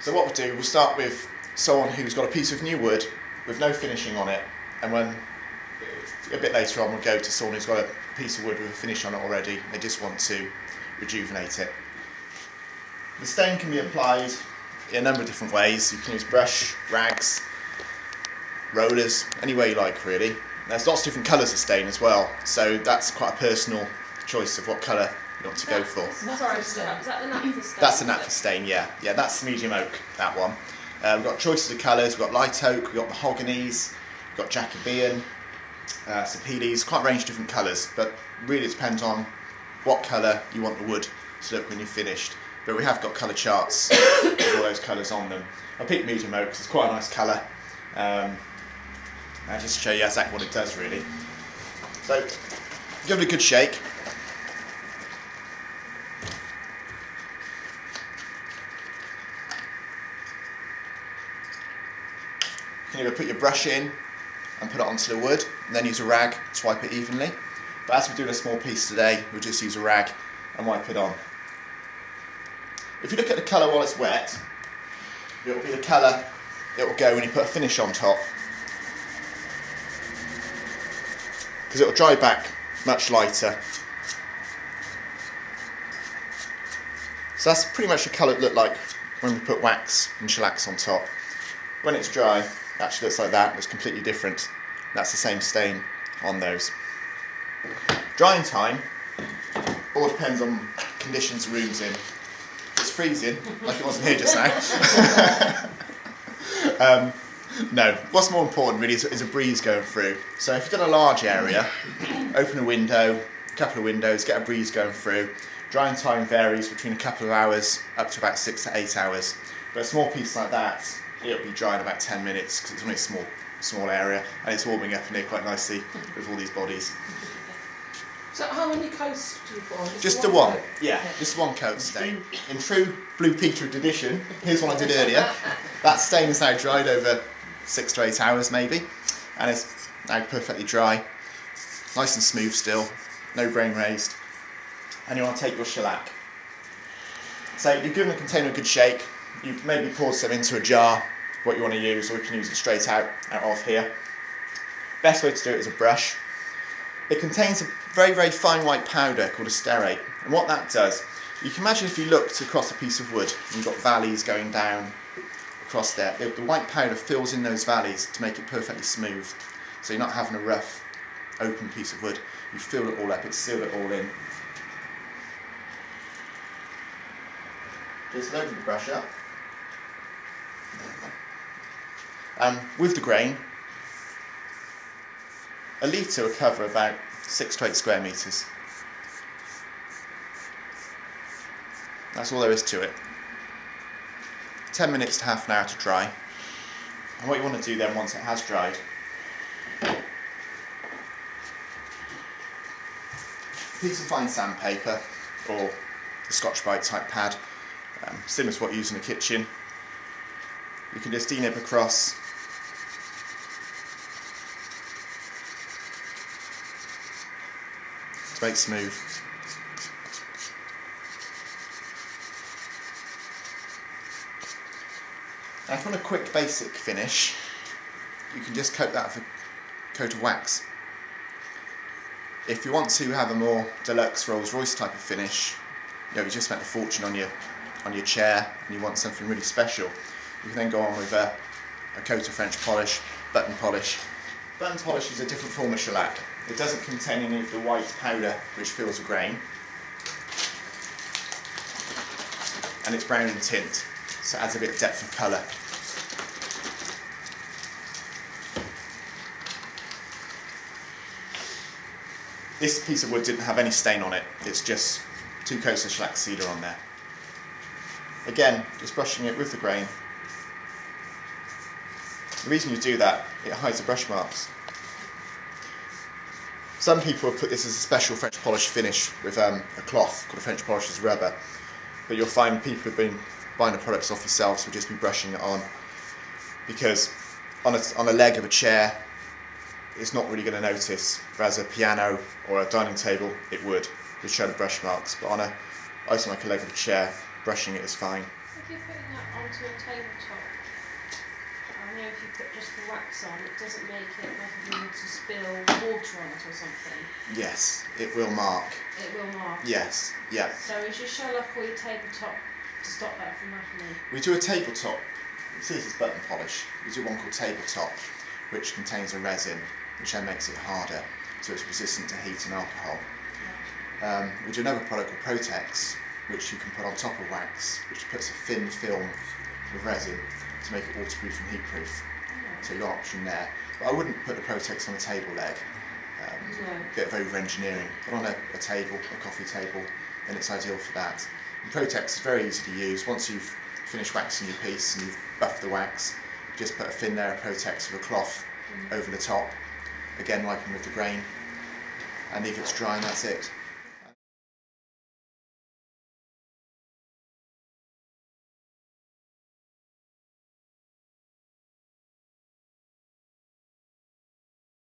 So what we'll do, we'll start with someone who's got a piece of new wood with no finishing on it, and when a bit later on we'll go to someone who's got a piece of wood with a finish on it already. They just want to rejuvenate it. The stain can be applied in a number of different ways. You can use brush, rags, rollers, any way you like really. There's lots of different colours of stain as well, so that's quite a personal choice of what colour you want to go for. Sorry, is that the naphtha stain? That's the naphtha stain, yeah. Yeah, that's medium oak, that one. We've got choices of colours. We've got light oak, we've got mahoganies, we've got Jacobean, Sapedis, quite a range of different colours, but really it depends on what colour you want the wood to look when you're finished. But we have got colour charts with all those colours on them. I picked medium oak because it's quite a nice colour. I'll just show you exactly what it does really. So, give it a good shake. You can either put your brush in and put it onto the wood, and then use a rag to wipe it evenly. But as we're doing a small piece today, we'll just use a rag and wipe it on. If you look at the colour while it's wet, it will be the colour it will go when you put a finish on top. Because it will dry back much lighter. So that's pretty much the colour it looked like when we put wax and shellac on top. When it's dry, it actually looks like that. It's completely different. That's the same stain on those. Drying time all depends on conditions the room's in. It's freezing, like it wasn't here just now. No, what's more important really is a breeze going through. So if you've got a large area, open a window, a couple of windows, get a breeze going through. Drying time varies between a couple of hours up to about 6 to 8 hours. But a small piece like that, it'll be dry in about 10 minutes because it's only a small area, and it's warming up in here quite nicely with all these bodies. So how many coats do you put on? Just the one, yeah, just one coat stain. In true Blue Peter tradition, here's one I did earlier. That stain is now dried over 6 to 8 hours maybe, and it's now perfectly dry, nice and smooth still, no grain raised. And you want to take your shellac. So you've given the container a good shake, you've maybe poured some into a jar, what you want to use, or you can use it straight out of here. Best way to do it is a brush. It contains a very, very fine white powder called a sterate, and what that does, you can imagine if you looked across a piece of wood and you've got valleys going down across there, the white powder fills in those valleys to make it perfectly smooth, so you're not having a rough, open piece of wood. You fill it all up, it's sealed it all in. Just load the brush up, and with the grain, a litre will cover about 6 to 8 square metres. That's all there is to it. 10 minutes to half an hour to dry. And what you want to do then once it has dried, a piece of fine sandpaper or a Scotch-Brite type pad, similar to what you use in the kitchen. You can just denib across to make smooth. Now if you want a quick basic finish, you can just coat that with a coat of wax. If you want to have a more deluxe Rolls Royce type of finish, you just spent a fortune on your chair and you want something really special, you can then go on with a coat of French polish, button polish. Button polish is a different form of shellac. It doesn't contain any of the white powder which fills the grain, and it's brown in tint, so it adds a bit of depth of colour. This piece of wood didn't have any stain on it, it's just 2 coats of shellac cedar on there. Again, just brushing it with the grain. The reason you do that, it hides the brush marks. Some people have put this as a special French polish finish with a cloth called a French polisher's rubber, but you'll find people who've been buying the products off yourselves will just be brushing it on, because on a leg of a chair it's not really going to notice, whereas a piano or a dining table it would, just show the brush marks, but on a item like a leg of a chair, brushing it is fine. If you're putting that onto a tabletop, I know if you put just the wax on, it doesn't make it like if you were to spill water on it or something. Yes, it will mark. It will mark. Yes, yeah. So is your shellac or your tabletop to stop that from happening? We do a tabletop. You see this is button polish. We do one called tabletop, which contains a resin, which then makes it harder, so it's resistant to heat and alcohol. Yeah. We do another product called Protex, which you can put on top of wax, which puts a thin film of resin to make it waterproof and heatproof. So you've got an option there. But I wouldn't put the Protex on a table leg. No. A bit of over-engineering. But on a table, a coffee table, then it's ideal for that. And Protex is very easy to use. Once you've finished waxing your piece and you've buffed the wax, just put a thin layer of Protex with a cloth over the top, again like with the grain, and leave it to dry, and that's it.